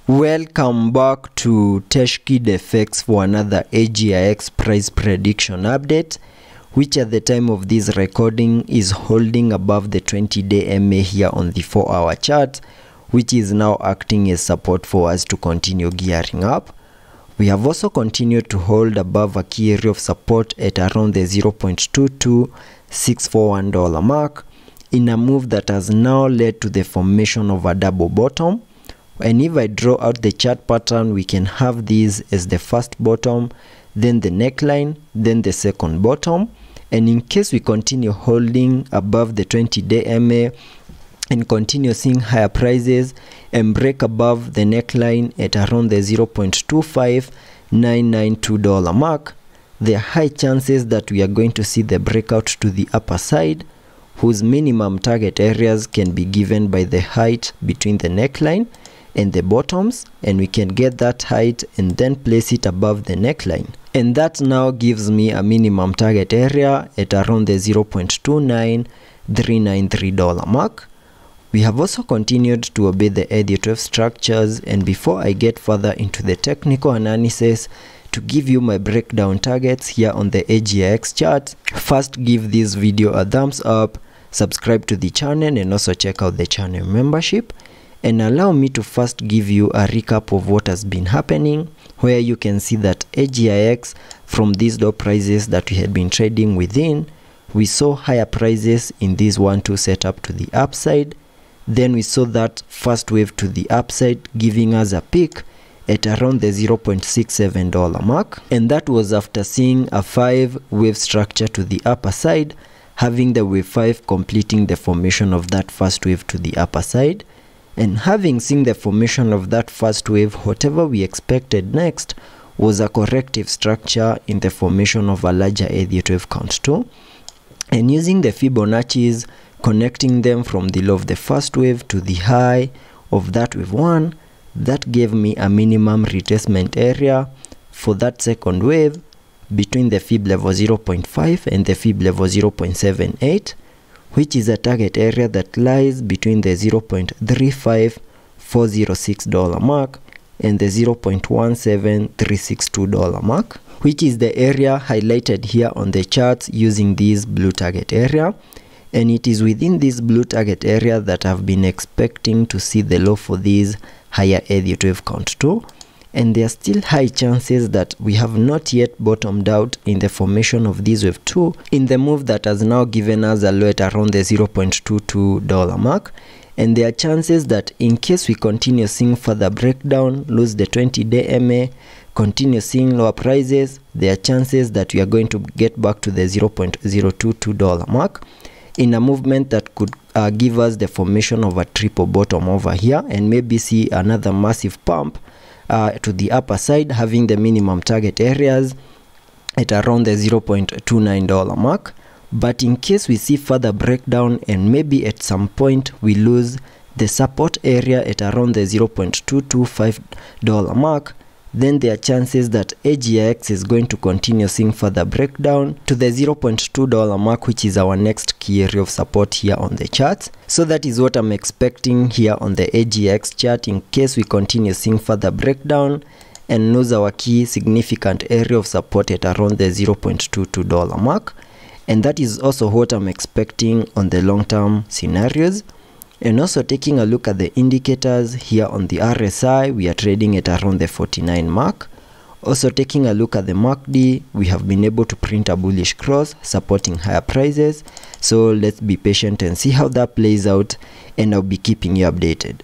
Welcome back to TechKidFX for another Agix price prediction update, which at the time of this recording is holding above the 20-day MA here on the 4-hour chart, which is now acting as support for us to continue gearing up. We have also continued to hold above a key area of support at around the $0.22641 mark in a move that has now led to the formation of a double bottom. And if I draw out the chart pattern, we can have these as the first bottom, then the neckline, then the second bottom. And in case we continue holding above the 20-day MA and continue seeing higher prices and break above the neckline at around the $0.25992 mark, there are high chances that we are going to see the breakout to the upper side, whose minimum target areas can be given by the height between the neckline and the bottoms, and we can get that height and then place it above the neckline, and that now gives me a minimum target area at around the $0.29393 mark. We have also continued to obey the Elliot structures, and before I get further into the technical analysis to give you my breakdown targets here on the Agix chart, first give this video a thumbs up, subscribe to the channel, and also check out the channel membership. And allow me to first give you a recap of what has been happening, where you can see that Agix, from these low prices that we had been trading within, we saw higher prices in this 1-2 setup to the upside. Then we saw that first wave to the upside, giving us a peak at around the $0.67 mark, and that was after seeing a 5-wave structure to the upper side, having the wave 5 completing the formation of that first wave to the upper side. And having seen the formation of that first wave, whatever we expected next was a corrective structure in the formation of a larger Elliott wave count 2. And using the Fibonacci's, connecting them from the low of the first wave to the high of that wave 1, that gave me a minimum retracement area for that second wave between the Fib level 0.5 and the Fib level 0.78, which is a target area that lies between the $0.35406 mark and the $0.17362 mark, which is the area highlighted here on the charts using this blue target area. And it is within this blue target area that I've been expecting to see the low for these higher Elliott wave count 2. And there are still high chances that we have not yet bottomed out in the formation of this wave 2 in the move that has now given us a low at around the $0.22 mark. And there are chances that in case we continue seeing further breakdown, lose the 20-day MA, continue seeing lower prices, there are chances that we are going to get back to the $0.022 mark in a movement that could give us the formation of a triple bottom over here, and maybe see another massive pump to the upper side, having the minimum target areas at around the $0.29 mark. But in case we see further breakdown and maybe at some point we lose the support area at around the $0.225 mark, then there are chances that Agix is going to continue seeing further breakdown to the $0.2 mark, which is our next key area of support here on the charts. So that is what I'm expecting here on the Agix chart in case we continue seeing further breakdown and lose our key significant area of support at around the $0.22 mark. And that is also what I'm expecting on the long-term scenarios. And also taking a look at the indicators here on the RSI, we are trading at around the 49 mark. Also taking a look at the MACD, we have been able to print a bullish cross supporting higher prices. So let's be patient and see how that plays out, and I'll be keeping you updated.